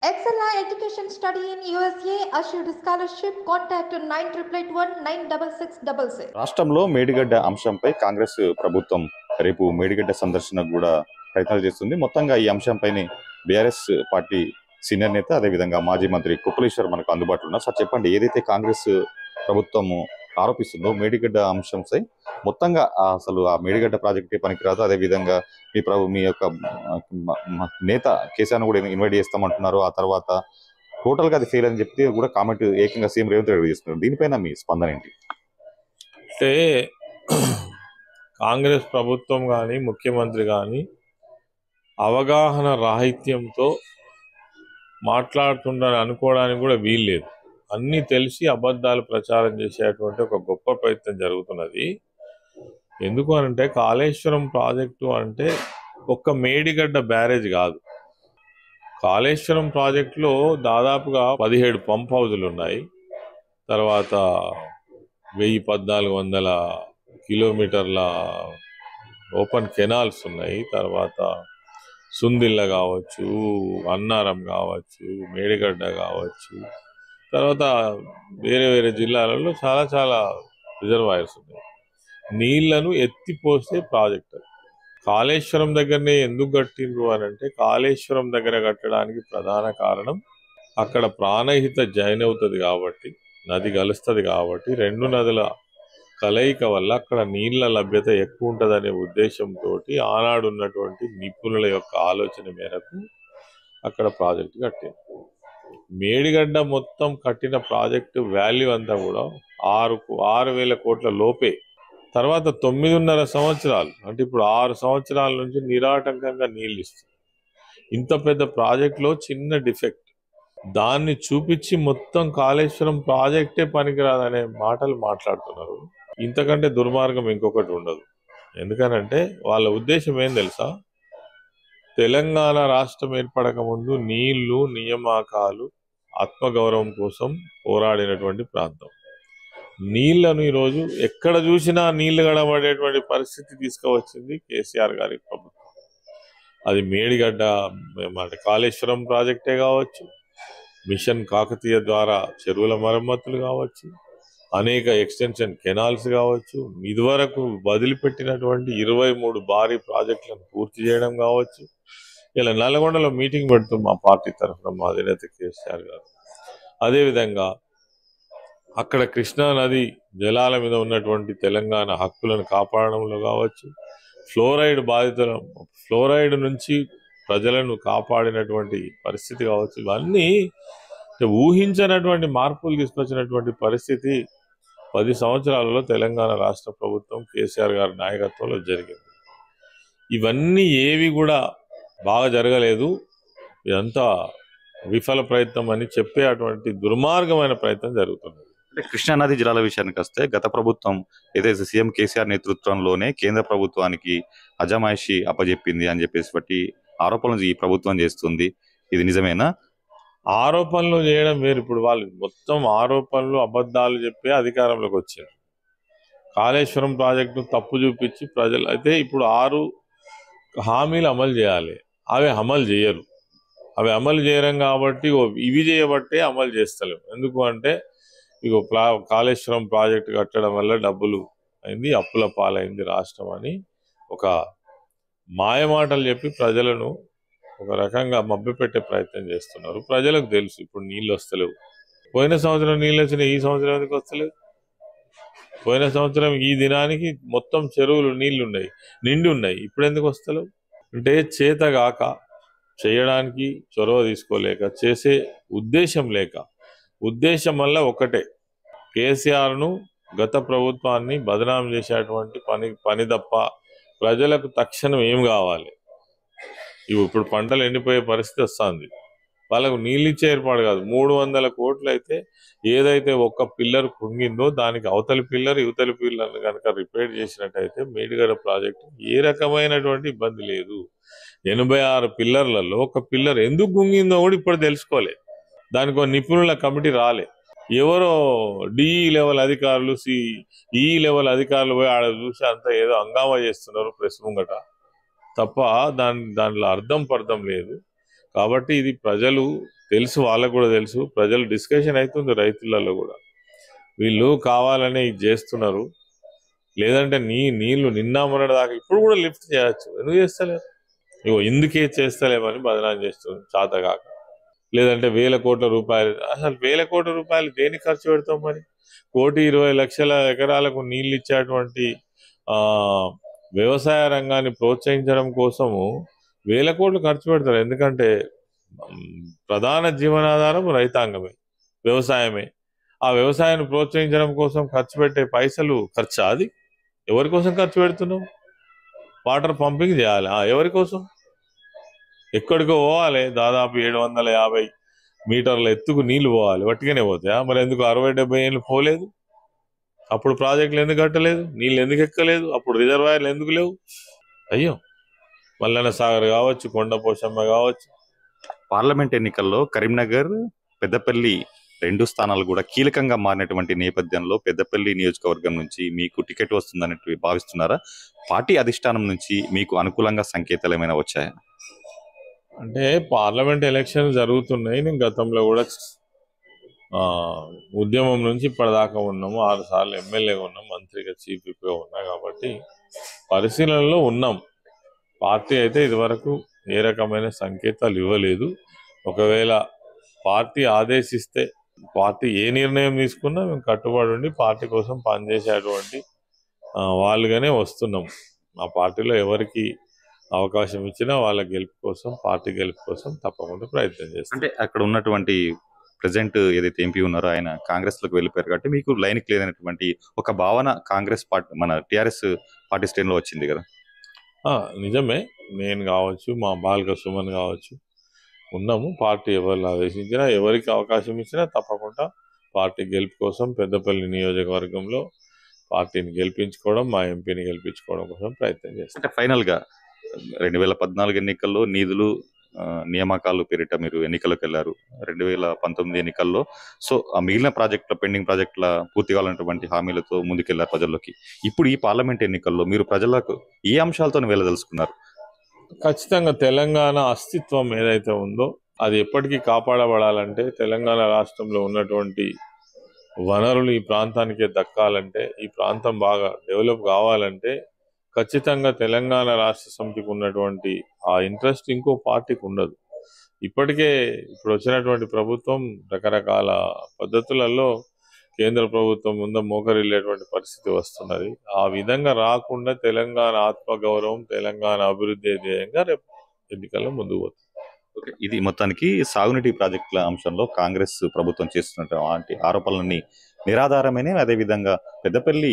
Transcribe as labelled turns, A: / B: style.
A: Excella Education Study in USA assured scholarship. Contact 9881
B: రాష్ట్రంలో మేడిగడ్డ అంశంపై కాంగ్రెస్ ప్రభుత్వం రేపు మేడిగడ్డ సందర్శనకు కూడా ప్రయత్నాలు చేస్తుంది. మొత్తంగా ఈ అంశంపైనే బీఆర్ఎస్ పార్టీ సీనియర్ నేత అదేవిధంగా మాజీ మంత్రి కుప్పలేశ్వర్ మనకు అందుబాటులో ఉన్నారు. సార్ చెప్పండి, ఏదైతే కాంగ్రెస్ ప్రభుత్వము ఆరోపిస్తుందో మేడిగడ్డ అంశంపై మొత్తంగా అసలు ఆ మేడిగడ్డ ప్రాజెక్టే పనికిరాదు, అదేవిధంగా మీ యొక్క నేత కేసీఆర్ కూడా ఇన్వైట్ చేస్తామంటున్నారు. ఆ తర్వాత టోటల్ గా అది ఫెయిల్ అని చెప్పి కూడా కామెంట్ ఏకంగా సీఎం రేవంత్ రెడ్డి చేస్తున్నారు. దీనిపైన మీ స్పందన ఏంటి?
C: అంటే కాంగ్రెస్ ప్రభుత్వం కానీ ముఖ్యమంత్రి కానీ అవగాహన రాహిత్యంతో మాట్లాడుతుండని అనుకోవడానికి కూడా వీల్లేదు. అన్నీ తెలిసి అబద్ధాలు ప్రచారం చేసేటువంటి ఒక గొప్ప ప్రయత్నం జరుగుతున్నది. ఎందుకు అంటే కాళేశ్వరం ప్రాజెక్టు అంటే ఒక్క మేడిగడ్డ బ్యారేజ్ కాదు. కాళేశ్వరం ప్రాజెక్టులో దాదాపుగా 17 పంప్ హౌజులు ఉన్నాయి. తర్వాత 1400 కిలోమీటర్ల ఓపెన్ కెనాల్స్ ఉన్నాయి. తర్వాత సుందిల్ల కావచ్చు, అన్నారం కావచ్చు, మేడిగడ్డ కావచ్చు, తర్వాత వేరే వేరే జిల్లాలలో చాలా రిజర్వాయర్స్ ఉన్నాయి. నీళ్లను ఎత్తిపోసే ప్రాజెక్ట్. కాళేశ్వరం దగ్గరనే ఎందుకు కట్టిండ్రు అని అంటే కాళేశ్వరం దగ్గర కట్టడానికి ప్రధాన కారణం అక్కడ ప్రాణహిత జాయిన్ అవుతుంది కాబట్టి, నది కలుస్తుంది కాబట్టి, రెండు నదుల కలయిక వల్ల అక్కడ నీళ్ల లభ్యత ఎక్కువ ఉంటుందనే ఉద్దేశంతో ఆనాడు ఉన్నటువంటి నిపుణుల యొక్క ఆలోచన మేరకు అక్కడ ప్రాజెక్టు కట్టింది. మేడిగడ్డ మొత్తం కట్టిన ప్రాజెక్టు వాల్యూ అంతా కూడా 6,000 కోట్ల లోపే. తర్వాత 9.5 సంవత్సరాలు అంటే ఇప్పుడు 6 సంవత్సరాల నుంచి నిరాటంకంగా నీళ్ళు ఇస్తుంది. ఇంత పెద్ద ప్రాజెక్టులో చిన్న డిఫెక్ట్ దాన్ని చూపించి మొత్తం కాళేశ్వరం ప్రాజెక్టే పనికిరాదనే మాటలు మాట్లాడుతున్నారు. ఇంతకంటే దుర్మార్గం ఇంకొకటి ఉండదు. ఎందుకనంటే వాళ్ళ ఉద్దేశం ఏం తెలుసా? తెలంగాణ రాష్ట్రం ఏర్పడక ముందు నీళ్లు, నియామకాలు, ఆత్మగౌరవం కోసం పోరాడినటువంటి ప్రాంతం. నీళ్లను ఈరోజు ఎక్కడ చూసినా నీళ్లు గడబడేటువంటి పరిస్థితి తీసుకువచ్చింది కేసీఆర్ గారి ప్రభుత్వం. అది మేడిగడ్డ కాళేశ్వరం ప్రాజెక్టే కావచ్చు, మిషన్ కాకతీయ ద్వారా చెరువుల మరమ్మతులు కావచ్చు, అనేక ఎక్స్టెన్షన్ కెనాల్స్ కావచ్చు, ఇదివరకు వదిలిపెట్టినటువంటి 23 భారీ ప్రాజెక్టులను పూర్తి చేయడం కావచ్చు. ఇలా నల్గొండలో మీటింగ్ పెడుతూ మా పార్టీ తరఫున మా అధినేత కేసీఆర్ గారు, అదేవిధంగా అక్కడ కృష్ణా నది జలాల మీద ఉన్నటువంటి తెలంగాణ హక్కులను కాపాడడంలో కావచ్చు, ఫ్లోరైడ్ నుంచి ప్రజలను కాపాడినటువంటి పరిస్థితి కావచ్చు, ఇవన్నీ ఊహించినటువంటి మార్పులు తీసుకొచ్చినటువంటి పరిస్థితి 10 సంవత్సరాలలో తెలంగాణ రాష్ట్ర ప్రభుత్వం కేసీఆర్ గారి నాయకత్వంలో జరిగింది. ఇవన్నీ ఏవి కూడా బాగా జరగలేదు, ఇదంతా విఫల ప్రయత్నం అని చెప్పే అటువంటి దుర్మార్గమైన ప్రయత్నం జరుగుతుంది.
B: అంటే కృష్ణానది జలాల విషయానికి వస్తే గత ప్రభుత్వం ఏదైతే సీఎం కేసీఆర్ నేతృత్వంలోనే కేంద్ర ప్రభుత్వానికి అజమాయిషి అప్పజెప్పింది అని చెప్పేసి బట్టి ఆరోపణలు ఈ ప్రభుత్వం చేస్తుంది. ఇది నిజమేనా?
C: ఆరోపణలు చేయడం వేరు. ఇప్పుడు వాళ్ళు మొత్తం ఆరోపణలు అబద్ధాలు చెప్పి అధికారంలోకి వచ్చారు. కాళేశ్వరం ప్రాజెక్టు తప్పు చూపించి ప్రజలు అయితే ఇప్పుడు 6 హామీలు అమలు చేయాలి, అవి అమలు చేయరు. అవి అమలు చేయడం కాబట్టి ఇవి చేయబట్టే అమలు చేస్తలేము. ఎందుకు అంటే ఇగో కాళేశ్వరం ప్రాజెక్టు కట్టడం వల్ల డబ్బులు అయింది, అప్పుల పాలైంది రాష్ట్రం అని ఒక మాయమాటలు చెప్పి ప్రజలను ఒక రకంగా మభ్యపెట్టే ప్రయత్నం చేస్తున్నారు. ప్రజలకు తెలుసు ఇప్పుడు నీళ్ళు వస్తలేవు. పోయిన సంవత్సరం నీళ్ళు వచ్చినాయి, ఈ సంవత్సరం ఎందుకు వస్తలేవు? పోయిన సంవత్సరం ఈ దినానికి మొత్తం చెరువులు నీళ్లున్నాయి, నిండి ఉన్నాయి, ఇప్పుడు ఎందుకు వస్తలేవు? అంటే చేతగాక, చేయడానికి చొరవ తీసుకోలేక, చేసే ఉద్దేశం లేక, ఉద్దేశం వల్ల ఒకటే కేసీఆర్ను గత ప్రభుత్వాన్ని బదనాం చేసేటువంటి పని తప్ప ప్రజలకు తక్షణం ఏం కావాలి? ఇప్పుడు పంటలు ఎండిపోయే పరిస్థితి వస్తుంది, వాళ్ళకు నీళ్ళు ఇచ్చే ఏర్పాటు కాదు. 300 కోట్లు అయితే ఏదైతే ఒక్క పిల్లర్ కుంగిందో దానికి అవతలి పిల్లర్ యువతలి పిల్లర్ని కనుక రిపేర్ చేసినట్టయితే మేడిగడ్డ ప్రాజెక్టు ఏ రకమైనటువంటి ఇబ్బంది లేదు. 86 పిల్లర్లలో ఒక పిల్లర్ ఎందుకు కుంగిందో కూడా ఇప్పుడు తెలుసుకోలే. దానికి ఒక నిపుణుల కమిటీ రాలే. ఎవరో డిఈ లెవెల్ అధికారులు, ఈ లెవెల్ అధికారులు పోయి ఆడ చూసి అంతా ఏదో హంగామా చేస్తున్నారు ప్రెస్ ముంగట తప్ప దాంట్లో అర్థం పర్థం లేదు. కాబట్టి ఇది ప్రజలు తెలుసు, వాళ్ళకు కూడా తెలుసు. ప్రజలు డిస్కషన్ అవుతుంది రైతులలో కూడా, వీళ్ళు కావాలనే ఇది చేస్తున్నారు. లేదంటే నీళ్లు నిన్న మొన్నటి దాకా ఇప్పుడు కూడా లిఫ్ట్ చేయొచ్చు, ఎందుకు చేస్తలేరు? ఇగో ఇందుకే చేస్తలేమని బదనాం చేస్తుంది చాతగాక. లేదంటే 1,000 కోట్ల రూపాయలు, అసలు 1,000 కోట్ల రూపాయలు దేనికి ఖర్చు పెడతాం మరి? 1,20,00,000 ఎకరాలకు నీళ్లు ఇచ్చేటువంటి ఆ వ్యవసాయ రంగాన్ని ప్రోత్సహించడం కోసము 1,000 కోట్లు ఖర్చు పెడతారు. ఎందుకంటే ప్రధాన జీవనాధారం రైతాంగమే, వ్యవసాయమే. ఆ వ్యవసాయాన్ని ప్రోత్సహించడం కోసం ఖర్చు పెట్టే పైసలు ఖర్చా? అది ఎవరి కోసం ఖర్చు పెడుతున్నాం? వాటర్ పంపింగ్ చేయాలి, ఎవరి కోసం? ఎక్కడికో పోవాలి, దాదాపు 750 మీటర్ల ఎత్తుకు నీళ్లు పోవాలి, వట్టిగానే పోతాయా? మరి ఎందుకు 60-70 ఏళ్ళు పోలేదు? అప్పుడు ప్రాజెక్టులు ఎందుకు కట్టలేదు? నీళ్ళు ఎందుకు ఎక్కలేదు? అప్పుడు రిజర్వాయర్లు ఎందుకు లేవు? అయ్యో, మల్లన్న సాగర్ కావచ్చు, కొండ పోషమ్మ కావచ్చు.
B: పార్లమెంట్ ఎన్నికల్లో కరీంనగర్, పెద్దపల్లి 2 స్థానాలు కూడా కీలకంగా మారినటువంటి నేపథ్యంలో పెద్దపల్లి నియోజకవర్గం నుంచి మీకు టికెట్ వస్తుందన్నట్టు భావిస్తున్నారా? పార్టీ అధిష్టానం నుంచి మీకు అనుకూలంగా సంకేతాలు ఏమైనా వచ్చాయా?
C: అంటే పార్లమెంట్ ఎలక్షన్ జరుగుతున్నాయి. నేను గతంలో కూడా ఉద్యమం నుంచి ఇప్పటిదాకా ఉన్నాము, 6 సార్లు ఎమ్మెల్యేగా ఉన్నాం, మంత్రిగా చీఫ్ విప్గా ఉన్నా. కాబట్టి పరిశీలనలో ఉన్నాం. పార్టీ అయితే ఇదివరకు ఏ రకమైన సంకేతాలు ఇవ్వలేదు. ఒకవేళ పార్టీ ఆదేశిస్తే, పార్టీ ఏ నిర్ణయం తీసుకున్నా మేము కట్టుబడి ఉండి పార్టీ కోసం పనిచేసేటువంటి వాళ్ళుగానే వస్తున్నాం. ఆ పార్టీలో ఎవరికి అవకాశం ఇచ్చినా వాళ్ళ గెలుపు కోసం, పార్టీ గెలుపు కోసం తప్పకుండా ప్రయత్నం చేస్తాం.
B: అంటే అక్కడ ఉన్నటువంటి ప్రెసెంట్ ఏదైతే ఎంపీ ఉన్నారో ఆయన కాంగ్రెస్ లోకి వెళ్ళిపోయారు కాబట్టి మీకు లైన్ క్లియర్ అయినటువంటి ఒక భావన కాంగ్రెస్ పార్టీ, మన టిఆర్ఎస్ పార్టీ శ్రేణిలో వచ్చింది కదా?
C: నిజమే. నేను కావచ్చు, మా బాల్క సుమన్ కావచ్చు ఉన్నాము. పార్టీ ఎవరు ఆదేశించినా, ఎవరికి అవకాశం ఇచ్చినా తప్పకుండా పార్టీ గెలుపు కోసం పెద్దపల్లి నియోజకవర్గంలో పార్టీని గెలిపించుకోవడం, మా ఎంపీని గెలిపించుకోవడం కోసం ప్రయత్నం చేస్తాం.
B: అంటే ఫైనల్ గా 2014 ఎన్నికల్లో నిధులు నియామకాలు పేరిట మీరు ఎన్నికలకు వెళ్ళారు. 2019 ఎన్నికల్లో ఆ మిగిలిన ప్రాజెక్టుల, పెండింగ్ ప్రాజెక్టుల పూర్తి కావాలన్నటువంటి హామీలతో ముందుకెళ్లారు ప్రజల్లోకి. ఇప్పుడు ఈ పార్లమెంట్ ఎన్నికల్లో మీరు ప్రజలకు ఏ అంశాలతో వెళ్ళదలుచుకున్నారు?
C: ఖచ్చితంగా తెలంగాణ అస్తిత్వం ఏదైతే ఉందో అది ఎప్పటికీ కాపాడబడాలంటే, తెలంగాణ రాష్ట్రంలో ఉన్నటువంటి వనరులు ఈ ప్రాంతానికే దక్కాలంటే, ఈ ప్రాంతం బాగా డెవలప్ కావాలంటే ఖచ్చితంగా తెలంగాణ రాష్ట్ర సమితికి ఉన్నటువంటి ఆ ఇంట్రెస్ట్ ఇంకో పార్టీకి ఉండదు. ఇప్పటికే ఇప్పుడు వచ్చినటువంటి ప్రభుత్వం రకరకాల పద్ధతులలో కేంద్ర ప్రభుత్వం ముందు మోకరిల్లేటువంటి పరిస్థితి వస్తున్నది. ఆ విధంగా రాకుండా తెలంగాణ ఆత్మగౌరవం, తెలంగాణ అభివృద్ధి ధ్యేయంగా రేపు ఎన్నికల్లో ముందుకు పోతుంది.
B: ఇది మొత్తానికి సాగునీటి ప్రాజెక్టుల అంశంలో కాంగ్రెస్ ప్రభుత్వం చేస్తున్నటువంటి ఆరోపణలన్నీ నిరాధారమైన, అదేవిధంగా పెద్దపల్లి